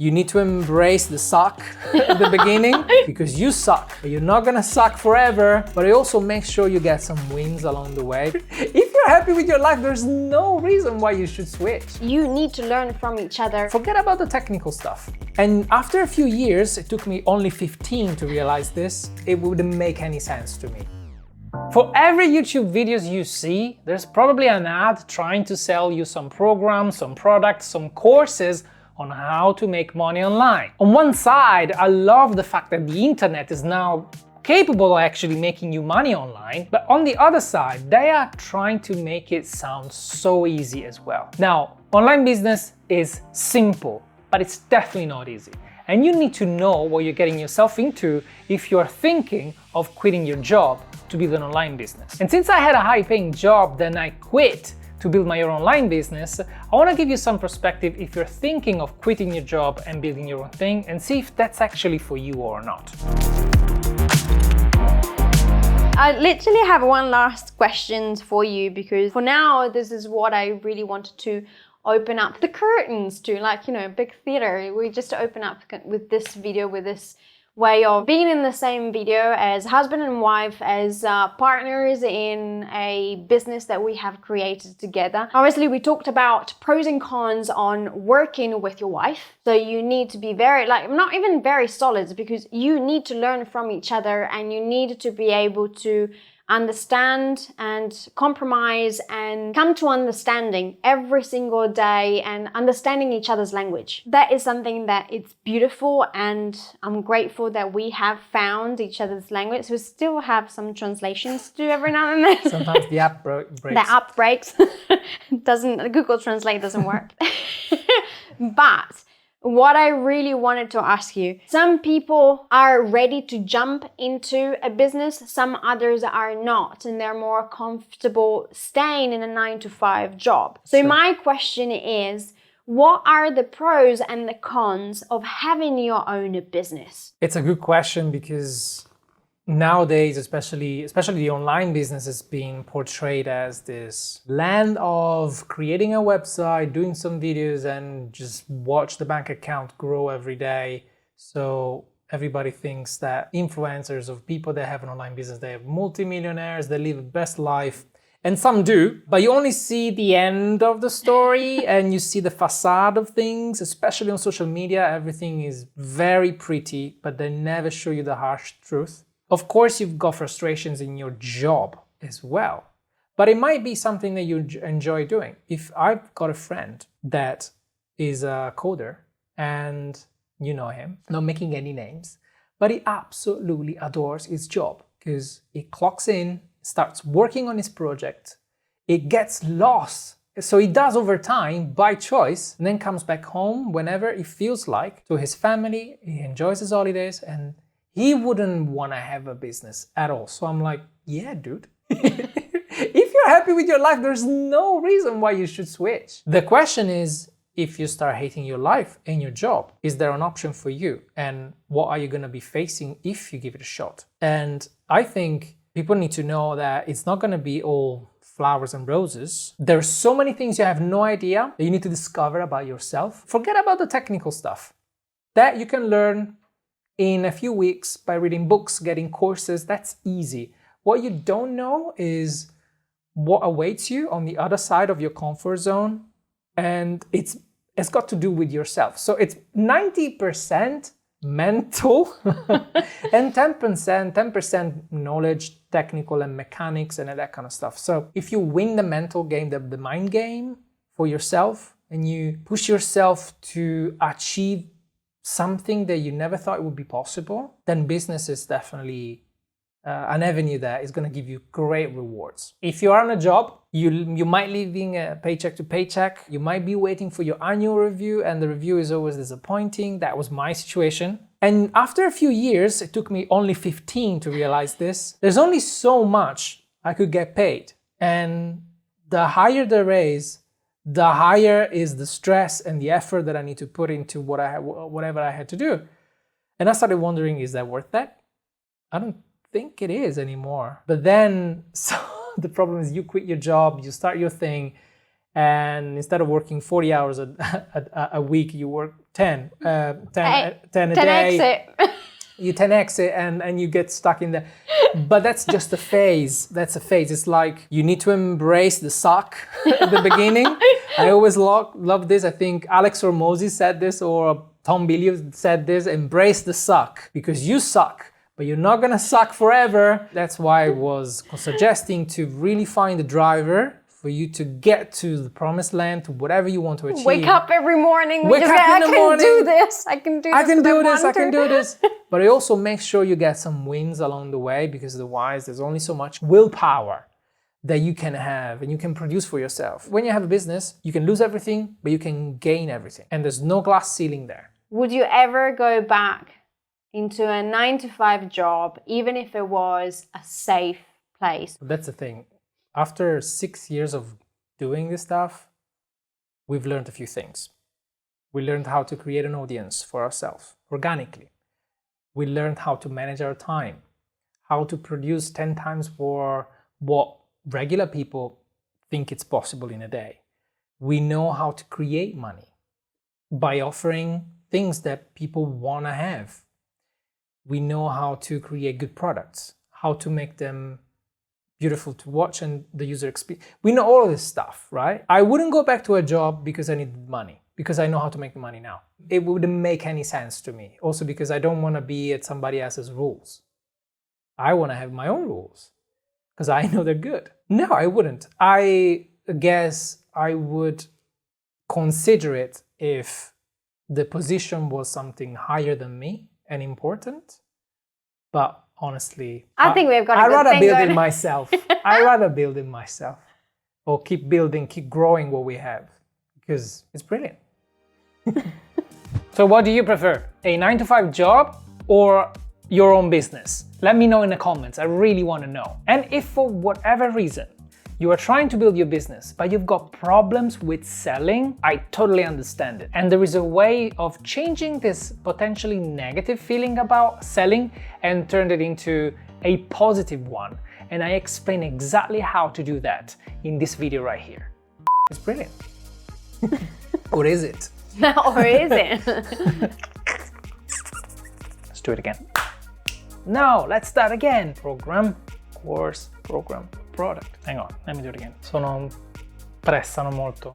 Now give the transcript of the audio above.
You need to embrace the suck at the beginning because you suck. You're not gonna suck forever, but it also makes sure you get some wins along the way. If you're happy with your life, there's no reason why you should switch. You need to learn from each other. Forget about the technical stuff. And after a few years, it took me only 15 to realize this, it wouldn't make any sense to me. For every YouTube videos you see, there's probably an ad trying to sell you some programs, some products, some courses on how to make money online. On one side, I love the fact that the internet is now capable of actually making you money online, but on the other side, they are trying to make it sound so easy as well. Now, online business is simple, but it's definitely not easy. And you need to know what you're getting yourself into if you're thinking of quitting your job to build an online business. And since I had a high-paying job, then I quit to build my own online business, I want to give you some perspective if you're thinking of quitting your job and building your own thing, and see if that's actually for you or not. I literally have one last question for you, because for now, this is what I really wanted to open up the curtains to, like, you know, big theater. We just open up with this video, with this way of being in the same video as husband and wife, as partners in a business that we have created together. Obviously, we talked about pros and cons on working with your wife. So you need to be very, like, not even very solid, because you need to learn from each other and you need to be able to understand and compromise and come to understanding every single day and understanding each other's language. That is something that it's beautiful, and I'm grateful that we have found each other's language. We still have some translations to do every now and then. Sometimes the app breaks. The app breaks. Google Translate doesn't work. But what I really wanted to ask you, some people are ready to jump into a business, some others are not, and they're more comfortable staying in a 9-to-5 job. So my question is, what are the pros and the cons of having your own business? It's a good question, because nowadays, especially the online business, is being portrayed as this land of creating a website, doing some videos, and just watch the bank account grow every day. So everybody thinks that influencers, of people that have an online business, they have multimillionaires, they live the best life. And some do, but you only see the end of the story and you see the facade of things, especially on social media. Everything is very pretty, but they never show you the harsh truth. Of course, you've got frustrations in your job as well, but it might be something that you enjoy doing. If I've got a friend that is a coder, and you know him, not making any names, but he absolutely adores his job, because he clocks in, starts working on his project, it gets lost. So he does overtime by choice, and then comes back home whenever he feels like to his family. He enjoys his holidays, and he wouldn't want to have a business at all. So I'm like, yeah, dude. If you're happy with your life, there's no reason why you should switch. The question is, if you start hating your life and your job, is there an option for you? And what are you going to be facing if you give it a shot? And I think people need to know that it's not going to be all flowers and roses. There's so many things you have no idea that you need to discover about yourself. Forget about the technical stuff. That you can learn in a few weeks by reading books, getting courses. That's easy. What you don't know is what awaits you on the other side of your comfort zone, and it's got to do with yourself. So it's 90% mental and 10% knowledge, technical and mechanics and that kind of stuff. So if you win the mental game, the mind game for yourself, and you push yourself to achieve something that you never thought would be possible, then business is definitely an avenue that is going to give you great rewards. If you are on a job, you might living paycheck to paycheck. You might be waiting for your annual review, and the review is always disappointing. That was my situation. And after a few years, it took me only 15 to realize this. There's only so much I could get paid. And the higher the raise, the higher is the stress and the effort that I need to put into whatever I had to do. And I started wondering, is that worth that? I don't think it is anymore. But then, so the problem is, you quit your job, you start your thing, and instead of working 40 hours a week, you work 10 a 10x day. it. You 10x it and you get stuck in there. But that's just a phase. That's a phase. It's like you need to embrace the suck at the beginning. I always love this. I think Alex Hormozi said this, or Tom Bilyeu said this: embrace the suck, because you suck, but you're not gonna suck forever. That's why I was suggesting to really find a driver for you to get to the promised land, to whatever you want to achieve. Wake up every morning. Wake up in the morning. I can do this. I can do this. I can do this. But I also make sure you get some wins along the way, because otherwise there's only so much willpower that you can have and you can produce for yourself. When you have a business, you can lose everything, but you can gain everything. And there's no glass ceiling there. Would you ever go back into a 9-to-5 job, even if it was a safe place? That's the thing. After 6 years of doing this stuff, we've learned a few things. We learned how to create an audience for ourselves organically. We learned how to manage our time, how to produce 10 times more what regular people think it's possible in a day. We know how to create money by offering things that people want to have. We know how to create good products, how to make them beautiful to watch and the user experience. We know all of this stuff, right? I wouldn't go back to a job because I needed money, because I know how to make the money now. It wouldn't make any sense to me. Also because I don't want to be at somebody else's rules. I want to have my own rules because I know they're good. No, I wouldn't. I guess I would consider it if the position was something higher than me and important, but honestly, I think we've got a I'd good rather thing build going. it myself. I'd rather build it myself, or keep building, keep growing what we have, because it's brilliant. So what do you prefer? A 9-to-5 job or your own business? Let me know in the comments. I really want to know. And if for whatever reason you are trying to build your business, but you've got problems with selling, I totally understand it. And there is a way of changing this potentially negative feeling about selling and turn it into a positive one. And I explain exactly how to do that in this video right here. It's brilliant. Or is it? Or is it? Let's do it again. No, let's start again. Program, course, program, product. Hang on, let me do it again. Pressano molto.